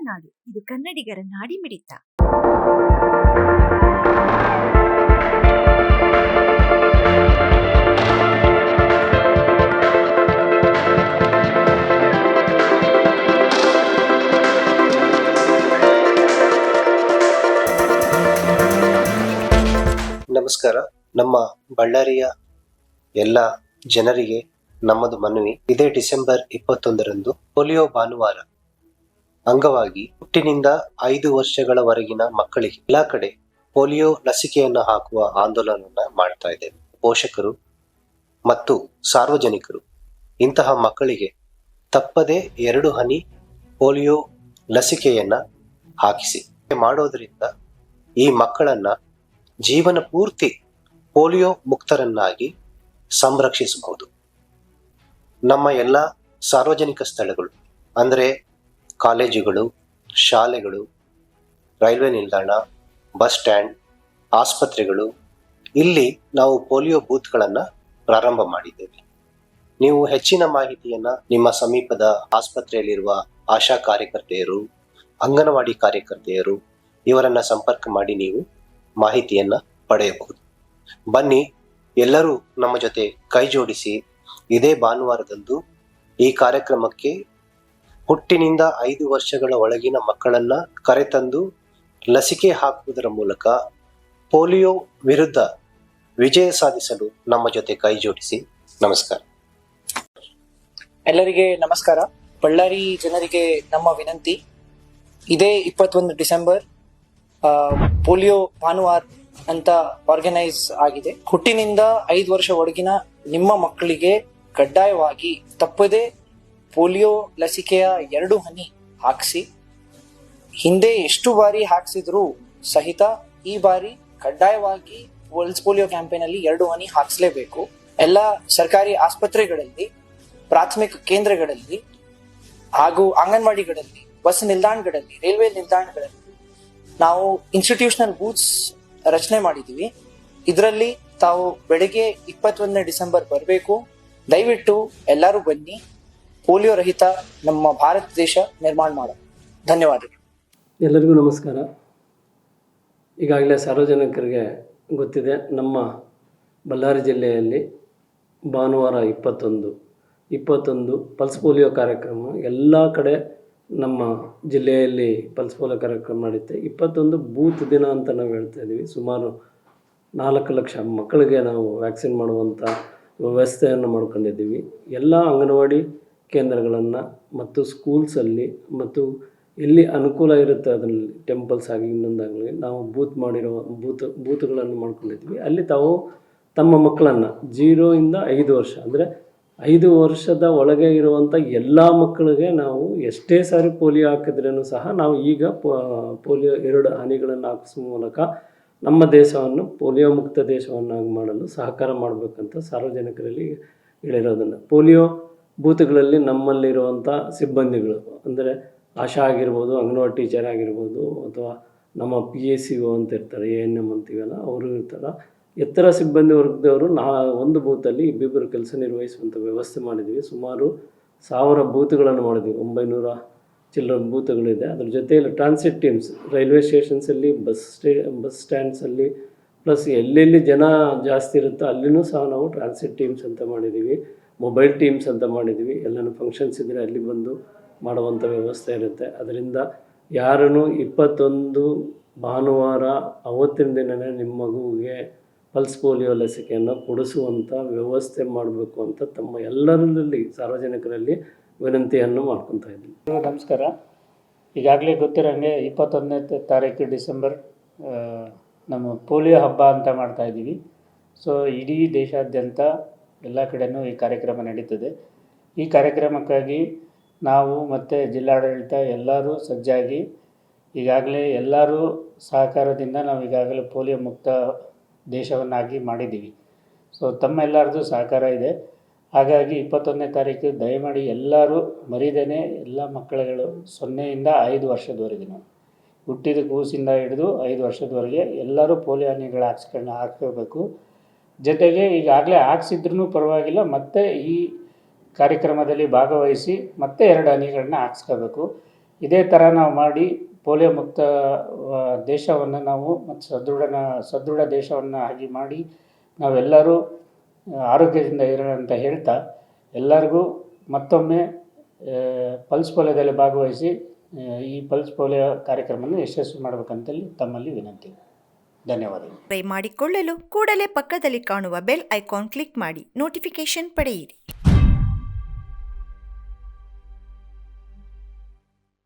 ನಾಡು, ಇದು ಕನ್ನಡಿಗರ ನಾಡಿಮಿಡಿತ. ನಮಸ್ಕಾರ. ನಮ್ಮ ಬಳ್ಳಾರಿಯ ಎಲ್ಲ ಜನರಿಗೆ ನಮ್ಮದು ಮನವಿ. ಇದೇ ಡಿಸೆಂಬರ್ 21ರಂದು ಪೋಲಿಯೋ ಭಾನುವಾರ ಅಂಗವಾಗಿ ಹುಟ್ಟಿನಿಂದ 5 ವರ್ಷಗಳವರೆಗಿನ ಮಕ್ಕಳಿಗೆ ಎಲ್ಲಾ ಕಡೆ ಪೋಲಿಯೋ ಲಸಿಕೆಯನ್ನು ಹಾಕುವ ಆಂದೋಲನವನ್ನ ಮಾಡ್ತಾ ಇದ್ದೇವೆ. ಪೋಷಕರು ಮತ್ತು ಸಾರ್ವಜನಿಕರು ಇಂತಹ ಮಕ್ಕಳಿಗೆ ತಪ್ಪದೆ 2 ಹನಿ ಪೋಲಿಯೋ ಲಸಿಕೆಯನ್ನ ಹಾಕಿಸಿ. ಮಾಡೋದ್ರಿಂದ ಈ ಮಕ್ಕಳನ್ನ ಜೀವನ ಪೂರ್ತಿ ಪೋಲಿಯೋ ಮುಕ್ತರನ್ನಾಗಿ ಸಂರಕ್ಷಿಸಬಹುದು. ನಮ್ಮ ಎಲ್ಲ ಸಾರ್ವಜನಿಕ ಸ್ಥಳಗಳು ಅಂದರೆ ಕಾಲೇಜುಗಳು, ಶಾಲೆಗಳು, ರೈಲ್ವೆ ನಿಲ್ದಾಣ, ಬಸ್ ಸ್ಟ್ಯಾಂಡ್, ಆಸ್ಪತ್ರೆಗಳು, ಇಲ್ಲಿ ನಾವು ಪೋಲಿಯೋ ಬೂತ್ಗಳನ್ನು ಪ್ರಾರಂಭ ಮಾಡಿದ್ದೇವೆ. ನೀವು ಹೆಚ್ಚಿನ ಮಾಹಿತಿಯನ್ನ ನಿಮ್ಮ ಸಮೀಪದ ಆಸ್ಪತ್ರೆಯಲ್ಲಿರುವ ಆಶಾ ಕಾರ್ಯಕರ್ತೆಯರು, ಅಂಗನವಾಡಿ ಕಾರ್ಯಕರ್ತೆಯರು ಇವರನ್ನ ಸಂಪರ್ಕ ಮಾಡಿ ನೀವು ಮಾಹಿತಿಯನ್ನ ಪಡೆಯಬಹುದು. ಬನ್ನಿ, ಎಲ್ಲರೂ ನಮ್ಮ ಜೊತೆ ಕೈ ಜೋಡಿಸಿ ಇದೇ ಭಾನುವಾರದಂದು ಈ ಕಾರ್ಯಕ್ರಮಕ್ಕೆ ಹುಟ್ಟಿನಿಂದ 5 ವರ್ಷಗಳ ಒಳಗಿನ ಮಕ್ಕಳನ್ನ ಕರೆತಂದು ಲಸಿಕೆ ಹಾಕುವುದರ ಮೂಲಕ ಪೋಲಿಯೋ ವಿರುದ್ಧ ವಿಜಯ ಸಾಧಿಸಲು ನಮ್ಮ ಜೊತೆ ಕೈ ಜೋಡಿಸಿ. ನಮಸ್ಕಾರ. ಎಲ್ಲರಿಗೆ ನಮಸ್ಕಾರ. ಬಳ್ಳಾರಿ ಜನರಿಗೆ ನಮ್ಮ ವಿನಂತಿ, ಇದೇ 21 ಡಿಸೆಂಬರ್ ಪೋಲಿಯೋ ಭಾನುವಾರ ಅಂತ ಆರ್ಗನೈಸ್ ಆಗಿದೆ. ಹುಟ್ಟಿನಿಂದ 5 ವರ್ಷ ಒಳಗಿನ ನಿಮ್ಮ ಮಕ್ಕಳಿಗೆ ಕಡ್ಡಾಯವಾಗಿ ತಪ್ಪದೆ ಪೋಲಿಯೋ ಲಸಿಕೆಯ 2 ಹನಿ ಹಾಕಿಸಿ. ಹಿಂದೆ ಎಷ್ಟು ಬಾರಿ ಹಾಕ್ಸಿದ್ರು ಸಹಿತ ಈ ಬಾರಿ ಕಡ್ಡಾಯವಾಗಿ ಪಲ್ಸ್ ಪೋಲಿಯೋ ಕ್ಯಾಂಪೇನ್ ಅಲ್ಲಿ 2 ಹನಿ ಹಾಕಿಸಲೇಬೇಕು. ಎಲ್ಲ ಸರ್ಕಾರಿ ಆಸ್ಪತ್ರೆಗಳಲ್ಲಿ, ಪ್ರಾಥಮಿಕ ಕೇಂದ್ರಗಳಲ್ಲಿ ಹಾಗೂ ಅಂಗನವಾಡಿಗಳಲ್ಲಿ, ಬಸ್ ನಿಲ್ದಾಣಗಳಲ್ಲಿ, ರೈಲ್ವೆ ನಿಲ್ದಾಣಗಳಲ್ಲಿ ನಾವು ಇನ್ಸ್ಟಿಟ್ಯೂಷನಲ್ ಬೂತ್ಸ್ ರಚನೆ ಮಾಡಿದೀವಿ. ಇದರಲ್ಲಿ ತಾವು ಬೆಳಗ್ಗೆ 21 ಡಿಸೆಂಬರ್ ಬರಬೇಕು. ದಯವಿಟ್ಟು ಎಲ್ಲರೂ ಬನ್ನಿ. ಪೋಲಿಯೋ ರಹಿತ ನಮ್ಮ ಭಾರತ ದೇಶ ನಿರ್ಮಾಣ ಮಾಡೋಣ. ಧನ್ಯವಾದಗಳು. ಎಲ್ಲರಿಗೂ ನಮಸ್ಕಾರ. ಈಗಾಗಲೇ ಸಾರ್ವಜನಿಕರಿಗೆ ಗೊತ್ತಿದೆ, ನಮ್ಮ ಬಳ್ಳಾರಿ ಜಿಲ್ಲೆಯಲ್ಲಿ ಭಾನುವಾರ 21 ಪಲ್ಸ್ ಪೋಲಿಯೋ ಕಾರ್ಯಕ್ರಮ ಎಲ್ಲ ಕಡೆ ನಮ್ಮ ಜಿಲ್ಲೆಯಲ್ಲಿ ಪಲ್ಸ್ ಪೋಲಿಯೋ ಕಾರ್ಯಕ್ರಮ ಮಾಡುತ್ತೆ. 21 ಬೂತ್ ದಿನ ಅಂತ ನಾವು ಹೇಳ್ತಾ ಇದ್ದೀವಿ. ಸುಮಾರು 4 ಲಕ್ಷ ಮಕ್ಕಳಿಗೆ ನಾವು ವ್ಯಾಕ್ಸಿನ್ ಮಾಡುವಂಥ ವ್ಯವಸ್ಥೆಯನ್ನು ಮಾಡ್ಕೊಂಡಿದ್ದೀವಿ. ಎಲ್ಲ ಅಂಗನವಾಡಿ ಕೇಂದ್ರಗಳನ್ನು ಮತ್ತು ಸ್ಕೂಲ್ಸಲ್ಲಿ ಮತ್ತು ಎಲ್ಲಿ ಅನುಕೂಲ ಇರುತ್ತೆ ಅದರಲ್ಲಿ ಟೆಂಪಲ್ಸ್ ಆಗಿ ಇನ್ನೊಂದಾಗಲಿ ನಾವು ಬೂತ್ಗಳನ್ನು ಮಾಡ್ಕೊಂಡಿದ್ದೀವಿ. ಅಲ್ಲಿ ತಾವು ತಮ್ಮ ಮಕ್ಕಳನ್ನು 0 ಇಂದ 5 ವರ್ಷ ಅಂದರೆ 5 ವರ್ಷದ ಒಳಗೆ ಇರುವಂಥ ಎಲ್ಲ ಮಕ್ಕಳಿಗೆ ನಾವು ಎಷ್ಟೇ ಸಾರಿ ಪೋಲಿಯೋ ಹಾಕಿದ್ರೂ ಸಹ ನಾವು ಈಗ ಪೋಲಿಯೋ 2 ಹನಿಗಳನ್ನು ಹಾಕಿಸುವ ಮೂಲಕ ನಮ್ಮ ದೇಶವನ್ನು ಪೋಲಿಯೋ ಮುಕ್ತ ದೇಶವನ್ನಾಗಿ ಮಾಡಲು ಸಹಕಾರ ಮಾಡಬೇಕಂತ ಸಾರ್ವಜನಿಕರಲ್ಲಿ ಹೇಳಿರೋದನ್ನು. ಪೋಲಿಯೋ ಬೂತ್ಗಳಲ್ಲಿ ನಮ್ಮಲ್ಲಿರುವಂಥ ಸಿಬ್ಬಂದಿಗಳು ಅಂದರೆ ಆಶಾ ಆಗಿರ್ಬೋದು, ಅಂಗನವಾಡಿ ಟೀಚರ್ ಆಗಿರ್ಬೋದು, ಅಥವಾ ನಮ್ಮ PACO ಅಂತ ಇರ್ತಾರೆ, ANM ಅಂತೀವಲ್ಲ, ಅವರು ಇರ್ತಾರೆ. ಎತ್ತರ ಸಿಬ್ಬಂದಿ ವರ್ಗದವರು ಒಂದು ಬೂತಲ್ಲಿ ಇಬ್ಬಿಬ್ಬರು ಕೆಲಸ ನಿರ್ವಹಿಸುವಂಥ ವ್ಯವಸ್ಥೆ ಮಾಡಿದ್ವಿ. ಸುಮಾರು 1000 ಬೂತ್ಗಳನ್ನು ಮಾಡಿದ್ವಿ. 900 ಚಿಲ್ಲರೆ ಬೂತ್ಗಳಿದೆ. ಅದ್ರ ಜೊತೆಯಲ್ಲಿ ಟ್ರಾನ್ಸಿಟ್ ಟೀಮ್ಸ್ ರೈಲ್ವೆ ಸ್ಟೇಷನ್ಸಲ್ಲಿ, ಬಸ್ ಸ್ಟ್ಯಾಂಡ್ಸಲ್ಲಿ, ಪ್ಲಸ್ ಎಲ್ಲೆಲ್ಲಿ ಜನ ಜಾಸ್ತಿ ಇರುತ್ತೋ ಅಲ್ಲಿನೂ ಸಹ ನಾವು ಟ್ರಾನ್ಸಿಟ್ ಟೀಮ್ಸ್ ಅಂತ ಮಾಡಿದ್ದೀವಿ, ಮೊಬೈಲ್ ಟೀಮ್ಸ್ ಅಂತ ಮಾಡಿದ್ದೀವಿ. ಎಲ್ಲನೂ ಫಂಕ್ಷನ್ಸ್ ಇದ್ದರೆ ಅಲ್ಲಿ ಬಂದು ಮಾಡುವಂಥ ವ್ಯವಸ್ಥೆ ಇರುತ್ತೆ. ಅದರಿಂದ ಯಾರೂ 21 ಭಾನುವಾರ ಅವತ್ತಿನ ದಿನವೇ ನಿಮ್ಮ ಮಗುವಿಗೆ ಪಲ್ಸ್ ಪೋಲಿಯೋ ಲಸಿಕೆಯನ್ನು ಕೊಡಿಸುವಂಥ ವ್ಯವಸ್ಥೆ ಮಾಡಬೇಕು ಅಂತ ತಮ್ಮ ಎಲ್ಲರಲ್ಲಿ ಸಾರ್ವಜನಿಕರಲ್ಲಿ ವಿನಂತಿಯನ್ನು ಮಾಡ್ಕೊತಾ ಇದ್ದೀನಿ. ನಮಸ್ಕಾರ. ಈಗಾಗಲೇ ಗೊತ್ತಿರೋಂಗೆ 21ನೇ ತಾರೀಕು ಡಿಸೆಂಬರ್ ನಮ್ಮ ಪೋಲಿಯೋ ಹಬ್ಬ ಅಂತ ಮಾಡ್ತಾಯಿದ್ದೀವಿ. ಸೊ ಇಡೀ ದೇಶಾದ್ಯಂತ ಎಲ್ಲ ಕಡೆಯೂ ಈ ಕಾರ್ಯಕ್ರಮ ನಡೀತದೆ. ಈ ಕಾರ್ಯಕ್ರಮಕ್ಕಾಗಿ ನಾವು ಮತ್ತು ಜಿಲ್ಲಾಡಳಿತ ಎಲ್ಲರೂ ಸಜ್ಜಾಗಿ ಈಗಾಗಲೇ ಎಲ್ಲರೂ ಸಹಕಾರದಿಂದ ನಾವು ಈಗಾಗಲೇ ಪೋಲಿಯೋ ಮುಕ್ತ ದೇಶವನ್ನಾಗಿ ಮಾಡಿದ್ದೀವಿ. ಸೊ ತಮ್ಮೆಲ್ಲರದು ಸಹಕಾರ ಇದೆ. ಹಾಗಾಗಿ 21ನೇ ತಾರೀಕು ದಯಮಾಡಿ ಎಲ್ಲರೂ ಮರಿದೇನೆ ಎಲ್ಲ ಮಕ್ಕಳುಗಳು 0 ಇಂದ 5 ವರ್ಷದವರೆಗಿನ ಹುಟ್ಟಿದ ಕೂಸಿಂದ ಹಿಡಿದು 5 ವರ್ಷದವರೆಗೆ ಎಲ್ಲರೂ ಪೋಲಿಯೋ ಹನಿಗಳು ಹಾಕ್ಕೋಬೇಕು. ಜೊತೆಗೆ ಈಗಾಗಲೇ ಹಾಕ್ಸಿದ್ರೂ ಪರವಾಗಿಲ್ಲ, ಮತ್ತೆ ಈ ಕಾರ್ಯಕ್ರಮದಲ್ಲಿ ಭಾಗವಹಿಸಿ ಮತ್ತೆ 2 ಹನಿಗಳನ್ನ ಹಾಕ್ಸ್ಕೋಬೇಕು. ಇದೇ ಥರ ನಾವು ಮಾಡಿ ಪೋಲಿಯೋ ಮುಕ್ತ ದೇಶವನ್ನು ನಾವು ಮತ್ತು ಸದೃಢ ದೇಶವನ್ನು ಆಗಿ ಮಾಡಿ ನಾವೆಲ್ಲರೂ ಆರೋಗ್ಯದಿಂದ ಇರೋಣ ಅಂತ ಹೇಳ್ತಾ ಎಲ್ಲರಿಗೂ ಮತ್ತೊಮ್ಮೆ ಪಲ್ಸ್ ಪೋಲಿಯೋದಲ್ಲಿ ಭಾಗವಹಿಸಿ ಈ ಪಲ್ಸ್ ಪೋಲಿಯೋ ಕಾರ್ಯಕ್ರಮವನ್ನು ಯಶಸ್ವಿ ಮಾಡಬೇಕಂತೇಳಿ ತಮ್ಮಲ್ಲಿ ವಿನಂತಿ. ಧನ್ಯವಾದಗಳು. ಮಾಡಿಕೊಳ್ಳಲು ಕೂಡಲೇ ಪಕ್ಕದಲ್ಲಿ ಕಾಣುವ ಬೆಲ್ ಐಕಾನ್ ಕ್ಲಿಕ್ ಮಾಡಿ ನೋಟಿಫಿಕೇಶನ್ ಪಡೆಯಿರಿ.